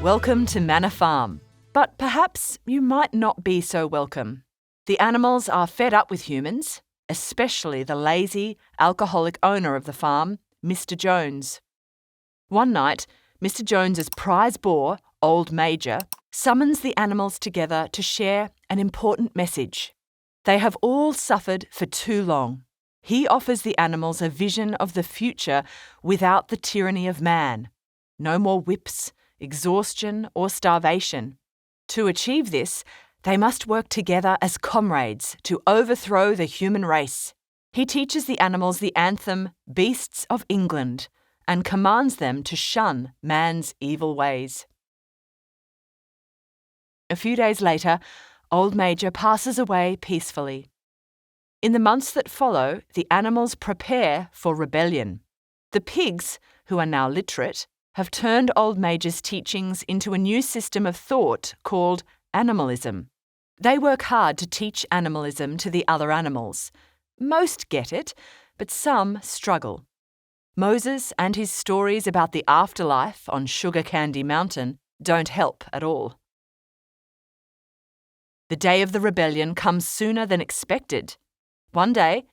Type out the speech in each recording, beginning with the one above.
Welcome to Manor Farm. But perhaps you might not be so welcome. The animals are fed up with humans, especially the lazy, alcoholic owner of the farm, Mr. Jones. One night, Mr. Jones's prize boar, Old Major, summons the animals together to share an important message. They have all suffered for too long. He offers the animals a vision of the future without the tyranny of man. No more whips, exhaustion, or starvation. To achieve this, they must work together as comrades to overthrow the human race. He teaches the animals the anthem Beasts of England and commands them to shun man's evil ways. A few days later, Old Major passes away peacefully. In the months that follow, the animals prepare for rebellion. The pigs, who are now literate, have turned Old Major's teachings into a new system of thought called animalism. They work hard to teach animalism to the other animals. Most get it, but some struggle. Moses and his stories about the afterlife on Sugar Candy Mountain don't help at all. The day of the rebellion comes sooner than expected. One day,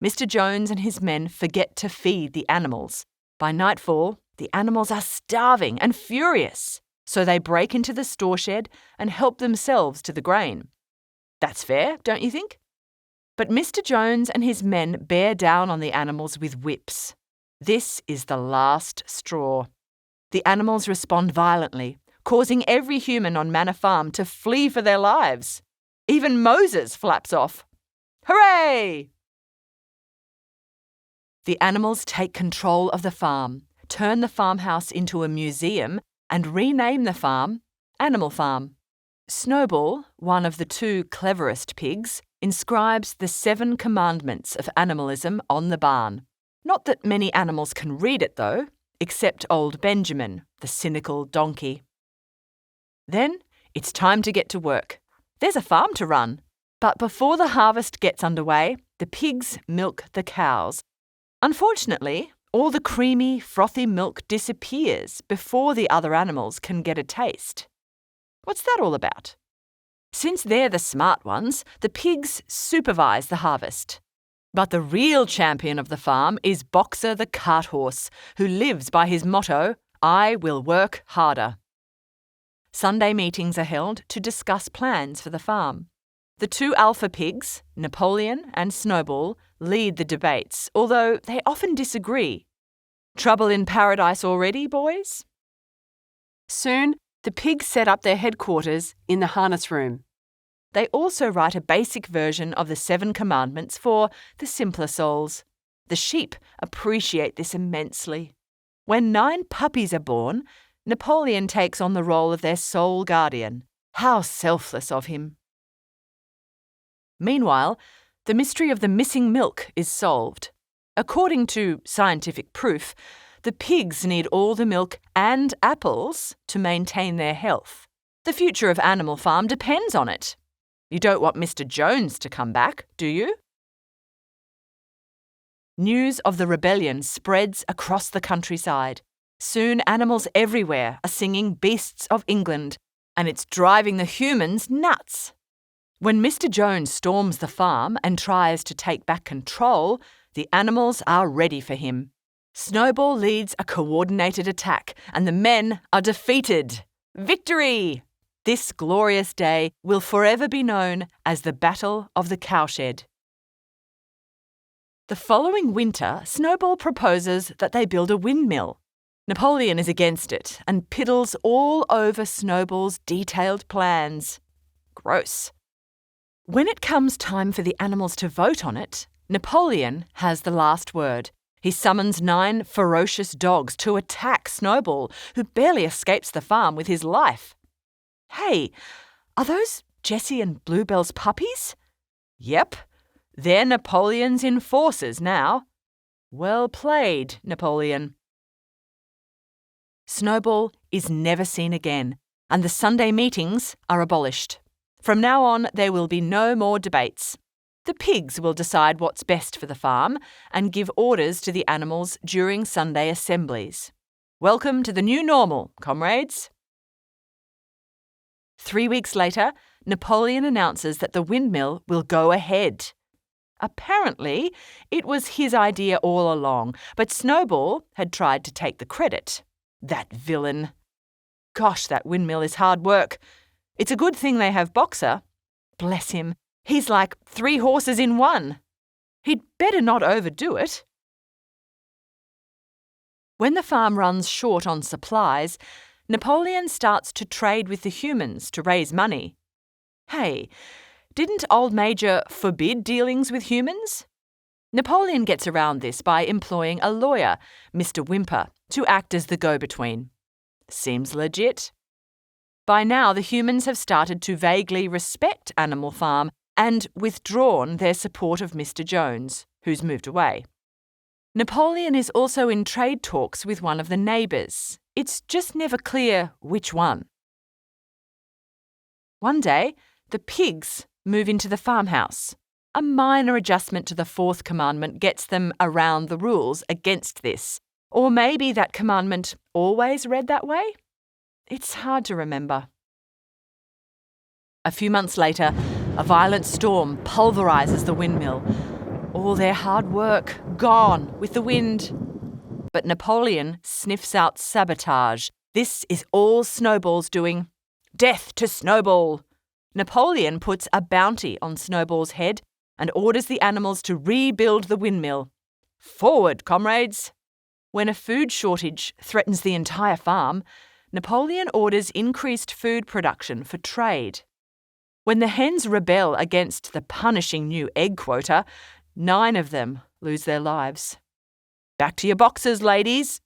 Mr. Jones and his men forget to feed the animals. By nightfall, the animals are starving and furious, so they break into the store shed and help themselves to the grain. That's fair, don't you think? But Mr. Jones and his men bear down on the animals with whips. This is the last straw. The animals respond violently, causing every human on Manor Farm to flee for their lives. Even Moses flaps off. Hooray! The animals take control of the farm, turn the farmhouse into a museum, and rename the farm Animal Farm. Snowball, one of the two cleverest pigs, inscribes the 7 commandments of animalism on the barn. Not that many animals can read it, though, except old Benjamin, the cynical donkey. Then it's time to get to work. There's a farm to run. But before the harvest gets underway, the pigs milk the cows. Unfortunately, all the creamy, frothy milk disappears before the other animals can get a taste. What's that all about? Since they're the smart ones, the pigs supervise the harvest. But the real champion of the farm is Boxer the cart horse, who lives by his motto, I will work harder. Sunday meetings are held to discuss plans for the farm. The 2 alpha pigs, Napoleon and Snowball, lead the debates, although they often disagree. Trouble in paradise already, boys? Soon, the pigs set up their headquarters in the harness room. They also write a basic version of the 7 commandments for the simpler souls. The sheep appreciate this immensely. When 9 puppies are born, Napoleon takes on the role of their sole guardian. How selfless of him! Meanwhile, the mystery of the missing milk is solved. According to scientific proof, the pigs need all the milk and apples to maintain their health. The future of Animal Farm depends on it. You don't want Mr. Jones to come back, do you? News of the rebellion spreads across the countryside. Soon animals everywhere are singing Beasts of England, and it's driving the humans nuts. When Mr. Jones storms the farm and tries to take back control, the animals are ready for him. Snowball leads a coordinated attack, and the men are defeated. Victory! This glorious day will forever be known as the Battle of the Cowshed. The following winter, Snowball proposes that they build a windmill. Napoleon is against it and piddles all over Snowball's detailed plans. Gross. When it comes time for the animals to vote on it, Napoleon has the last word. He summons 9 ferocious dogs to attack Snowball, who barely escapes the farm with his life. Hey, are those Jessie and Bluebell's puppies? Yep, they're Napoleon's enforcers now. Well played, Napoleon. Snowball is never seen again, and the Sunday meetings are abolished. From now on, there will be no more debates. The pigs will decide what's best for the farm and give orders to the animals during Sunday assemblies. Welcome to the new normal, comrades. 3 weeks later, Napoleon announces that the windmill will go ahead. Apparently, it was his idea all along, but Snowball had tried to take the credit. That villain. Gosh, that windmill is hard work. It's a good thing they have Boxer. Bless him, he's like 3 horses in one. He'd better not overdo it. When the farm runs short on supplies, Napoleon starts to trade with the humans to raise money. Hey, didn't Old Major forbid dealings with humans? Napoleon gets around this by employing a lawyer, Mr. Whymper, to act as the go-between. Seems legit. By now, the humans have started to vaguely respect Animal Farm and withdrawn their support of Mr. Jones, who's moved away. Napoleon is also in trade talks with one of the neighbours. It's just never clear which one. One day, the pigs move into the farmhouse. A minor adjustment to the 4th commandment gets them around the rules against this. Or maybe that commandment always read that way? It's hard to remember. A few months later, a violent storm pulverises the windmill. All their hard work gone with the wind. But Napoleon sniffs out sabotage. This is all Snowball's doing. Death to Snowball! Napoleon puts a bounty on Snowball's head and orders the animals to rebuild the windmill. Forward, comrades! When a food shortage threatens the entire farm, Napoleon orders increased food production for trade. When the hens rebel against the punishing new egg quota, 9 of them lose their lives. Back to your boxes, ladies.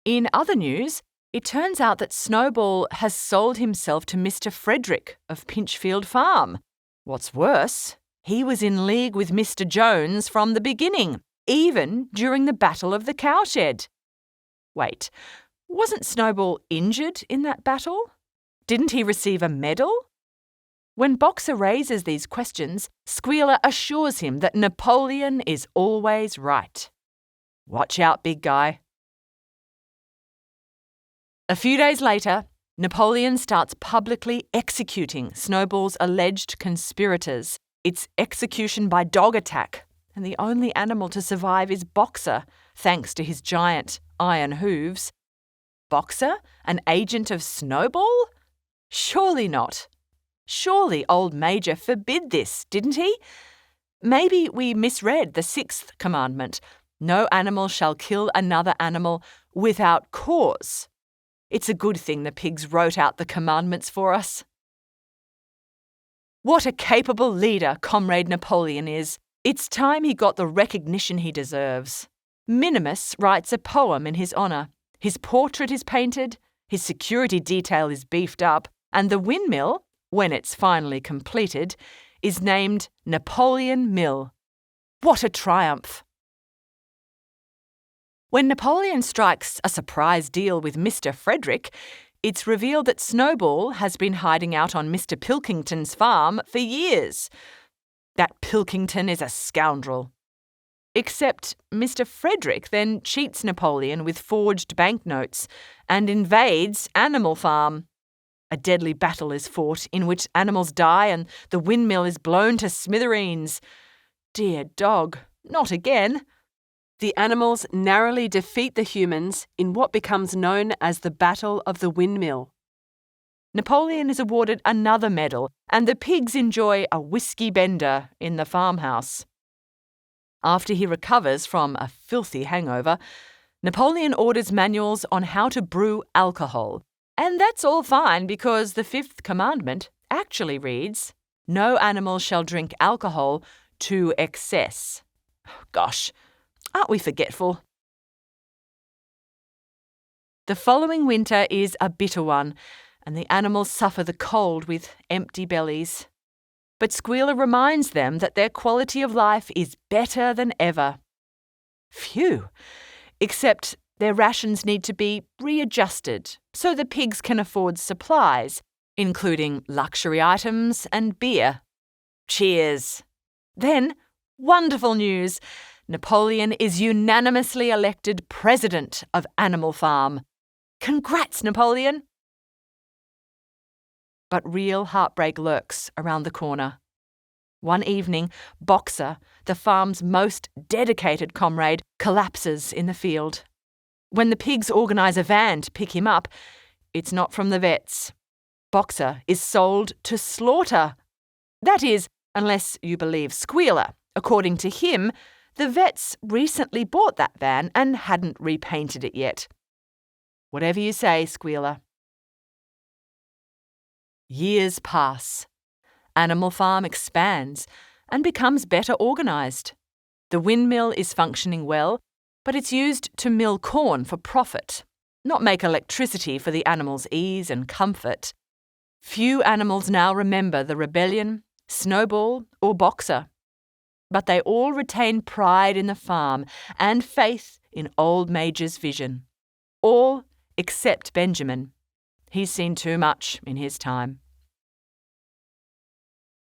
In other news, it turns out that Snowball has sold himself to Mr. Frederick of Pinchfield Farm. What's worse, he was in league with Mr. Jones from the beginning, even during the Battle of the Cowshed. Wait, wasn't Snowball injured in that battle? Didn't he receive a medal? When Boxer raises these questions, Squealer assures him that Napoleon is always right. Watch out, big guy. A few days later, Napoleon starts publicly executing Snowball's alleged conspirators. It's execution by dog attack, and the only animal to survive is Boxer, thanks to his giant iron hooves. Boxer, an agent of Snowball? Surely not. Surely Old Major forbid this, didn't he? Maybe we misread the 6th commandment. No animal shall kill another animal without cause. It's a good thing the pigs wrote out the commandments for us. What a capable leader Comrade Napoleon is. It's time he got the recognition he deserves. Minimus writes a poem in his honour. His portrait is painted, his security detail is beefed up, and the windmill, when it's finally completed, is named Napoleon Mill. What a triumph! When Napoleon strikes a surprise deal with Mr. Frederick, it's revealed that Snowball has been hiding out on Mr. Pilkington's farm for years. That Pilkington is a scoundrel. Except Mr. Frederick then cheats Napoleon with forged banknotes and invades Animal Farm. A deadly battle is fought in which animals die and the windmill is blown to smithereens. Dear dog, not again. The animals narrowly defeat the humans in what becomes known as the Battle of the Windmill. Napoleon is awarded another medal, and the pigs enjoy a whiskey bender in the farmhouse. After he recovers from a filthy hangover, Napoleon orders manuals on how to brew alcohol. And that's all fine because the 5th commandment actually reads, "No animal shall drink alcohol to excess." Gosh, aren't we forgetful? The following winter is a bitter one, and the animals suffer the cold with empty bellies. But Squealer reminds them that their quality of life is better than ever. Phew! Except their rations need to be readjusted so the pigs can afford supplies, including luxury items and beer. Cheers! Then, wonderful news! Napoleon is unanimously elected president of Animal Farm. Congrats, Napoleon! But real heartbreak lurks around the corner. One evening, Boxer, the farm's most dedicated comrade, collapses in the field. When the pigs organise a van to pick him up, it's not from the vets. Boxer is sold to slaughter. That is, unless you believe Squealer. According to him, the vets recently bought that van and hadn't repainted it yet. Whatever you say, Squealer. Years pass. Animal Farm expands and becomes better organised. The windmill is functioning well, but it's used to mill corn for profit, not make electricity for the animals' ease and comfort. Few animals now remember the rebellion, Snowball or Boxer, but they all retain pride in the farm and faith in Old Major's vision. All except Benjamin. He's seen too much in his time.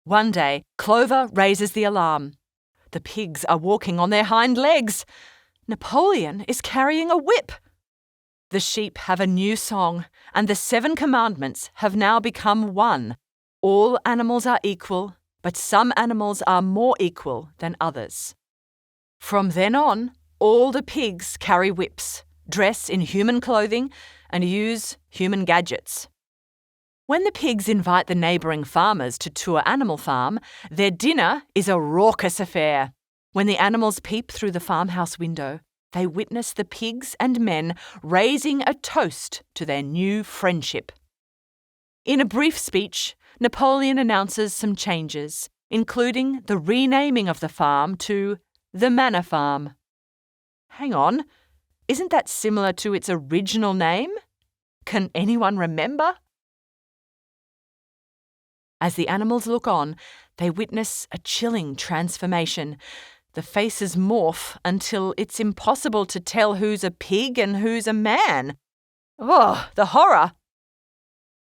One day, Clover raises the alarm. The pigs are walking on their hind legs. Napoleon is carrying a whip. The sheep have a new song, and the 7 commandments have now become one. All animals are equal, but some animals are more equal than others. From then on, all the pigs carry whips, dress in human clothing, and use human gadgets. When the pigs invite the neighbouring farmers to tour Animal Farm, their dinner is a raucous affair. When the animals peep through the farmhouse window, they witness the pigs and men raising a toast to their new friendship. In a brief speech, Napoleon announces some changes, including the renaming of the farm to the Manor Farm. Hang on, isn't that similar to its original name? Can anyone remember? As the animals look on, they witness a chilling transformation. The faces morph until it's impossible to tell who's a pig and who's a man. Oh, the horror!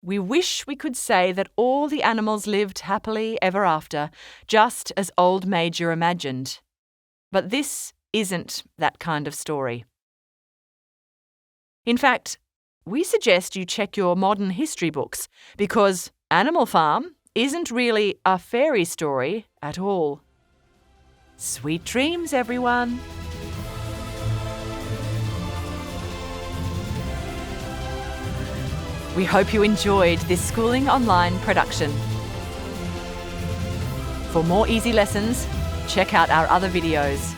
We wish we could say that all the animals lived happily ever after, just as Old Major imagined. But this isn't that kind of story. In fact, we suggest you check your modern history books, because Animal Farm isn't really a fairy story at all. Sweet dreams, everyone. We hope you enjoyed this Schooling Online production. For more easy lessons, check out our other videos.